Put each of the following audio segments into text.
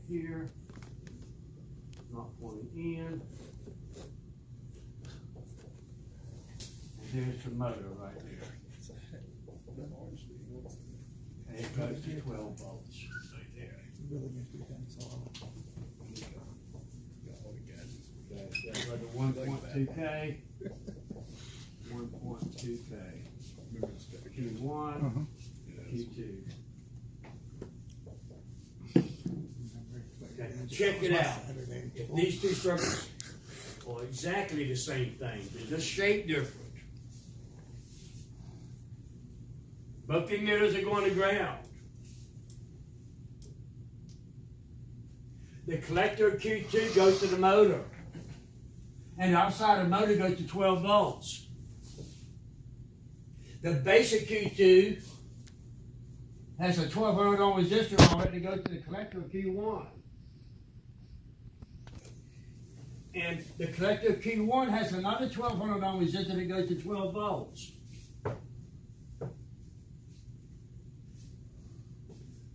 here, not pointing in. And there's the motor right there. And it goes to 12 volts right there. That's like a 1.2K, 1.2K, Q1, Q2. Okay, check it out. If these two circuits are exactly the same thing, they're just shaped different. Both the emitters are going to ground. The collector Q2 goes to the motor. And the outside of the motor goes to 12 volts. The basic Q2 has a 1200 ohm resistor on it that goes to the collector Q1. And the collector Q1 has another 1200 ohm resistor that goes to 12 volts.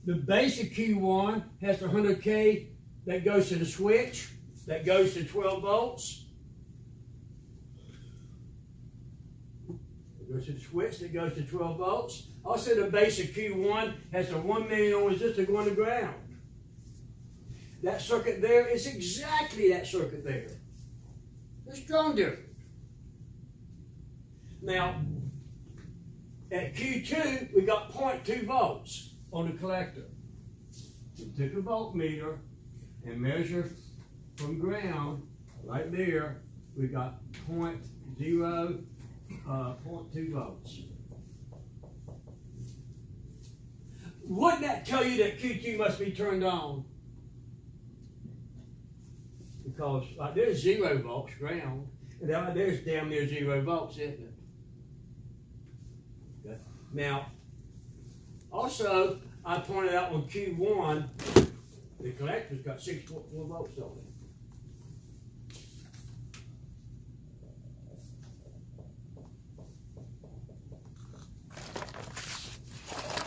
The basic Q1 has 100K that goes to the switch, that goes to 12 volts. It goes to the switch that goes to 12 volts. Also, the basic Q1 has a 1 million ohm resistor going to ground. That circuit there is exactly that circuit there. They're strong different. Now, at Q2, we got 0.2 volts on the collector. We took a voltmeter and measured from ground, right there, we got 0.2 volts. Wouldn't that tell you that Q2 must be turned on? Because there's 0 volts ground, and there's damn near 0 volts, isn't it? Okay. Now, also, I pointed out on Q1, the collector's got 6.4 volts on it.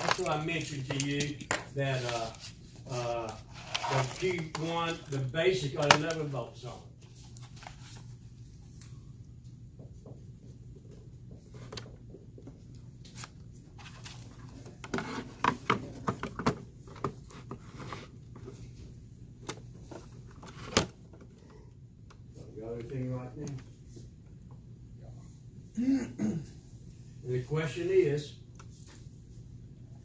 That's what I mentioned to you that the Q1, the basic, got 11 volts on it. Everything right now. And the question is,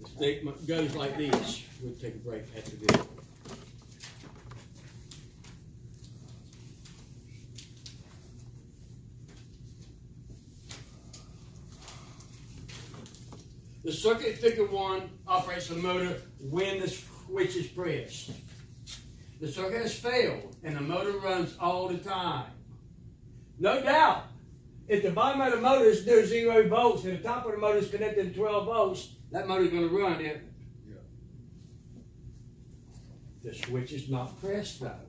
the statement goes like this. We'll take a break after this. The circuit figure 1 operates the motor when the switch is pressed. The circuit has failed and the motor runs all the time. No doubt, if the bottom of the motor is near 0 volts and the top of the motor is connected to 12 volts, that motor is going to run, isn't it? Yeah. The switch is not pressed though.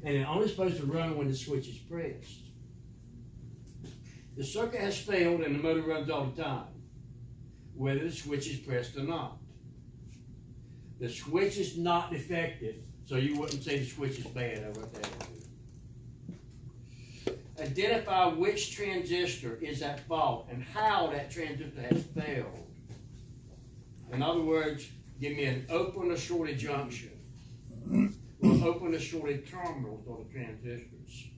And it's only supposed to run when the switch is pressed. The circuit has failed and the motor runs all the time, whether the switch is pressed or not. The switch is not defective, so you wouldn't say the switch is bad. I wrote that down. Identify which transistor is at fault and how that transistor has failed. In other words, give me an open or shorted junction, or open or shorted terminals on the transistors.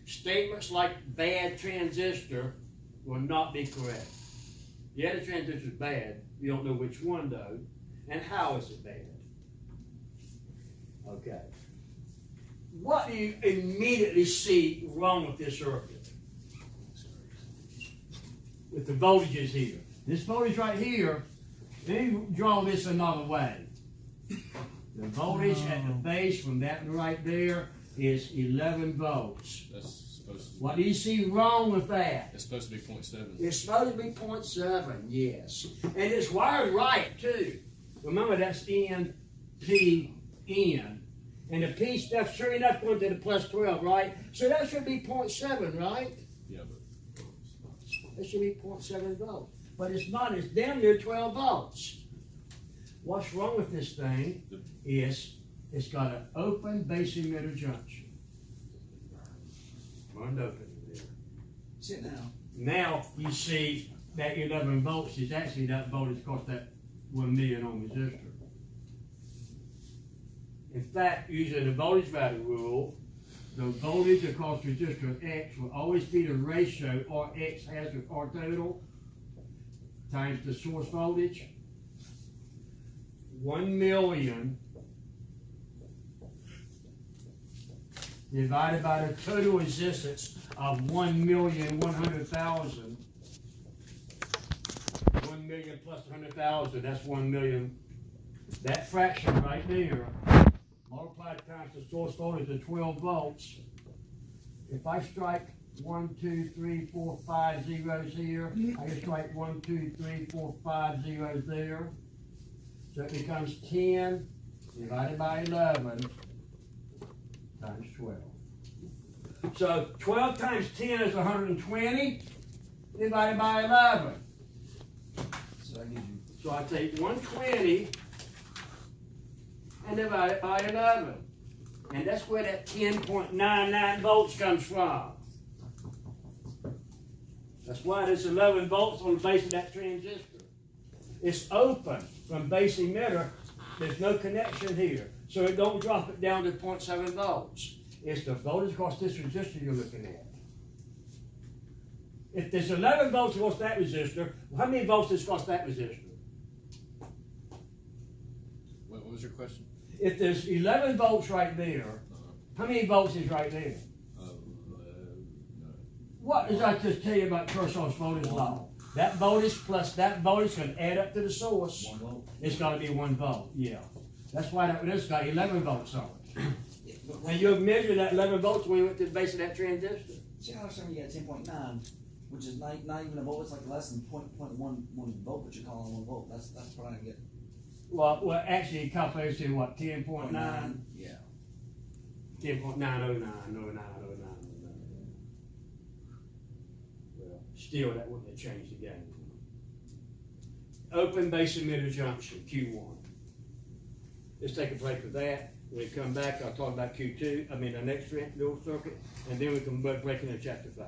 Statements like bad transistor will not be correct. Yeah, the transistor is bad. You don't know which one though, and how is it bad? Okay. What do you immediately see wrong with this circuit? With the voltages here. This voltage right here, let me draw this another way. The voltage at the base from that right there is 11 volts. That's supposed to be. What do you see wrong with that? It's supposed to be 0.7. It's supposed to be 0.7, yes. And it's wired right, too. Remember, that's N, P, N. And the P stuff, sure enough, going to the plus 12, right? So that should be 0.7, right? Yeah, but That should be 0.7 volts. But it's not. It's down near 12 volts. What's wrong with this thing is It's got an open base emitter junction. One open there. Sit down. Now you see that 11 volts is actually that voltage cost that 1 million ohm resistor. In fact, using the voltage value rule, the voltage across resistor X will always be the ratio R X has with R total times the source voltage. 1 million divided by the total resistance of 1,100,000. 1 million plus 100,000, that's 1 million. That fraction right there, multiplied times the source voltage of 12 volts. If I strike 1, 2, 3, 4, 5 zeros here, I can strike 1, 2, 3, 4, 5 zeros there. So it becomes 10 divided by 11 times 12. So 12 times 10 is 120 divided by 11. So that gives you. So I take 120 and divide it by 11. And that's where that 10.99 volts comes from. That's why there's 11 volts on the base of that transistor. It's open from base emitter. There's no connection here. So it don't drop it down to 0.7 volts. It's the voltage across this resistor you're looking at. If there's 11 volts across that resistor, how many volts is across that resistor? What was your question? If there's 11 volts right there, how many volts is right there? No. What did I just tell you about Kirchhoff's voltage law? That voltage plus that voltage can add up to the source. 1 volt. It's got to be 1 volt, yeah. That's why this got 11 volts on it. Yeah, but And you measure that 11 volts when you went to the base of that transistor. see how some you got 10.9, which is not even a volt. It's like less than 0.1 volt, but you're calling 1 volt. That's what I get. Well, actually it calculates to what, 10.9? Yeah. 10.909, 09. Well, still that wouldn't have changed the game. Open base emitter junction, Q1. Let's take a break with that. When we come back, I'll talk about Q2, the next little circuit, and then we can break into chapter 5.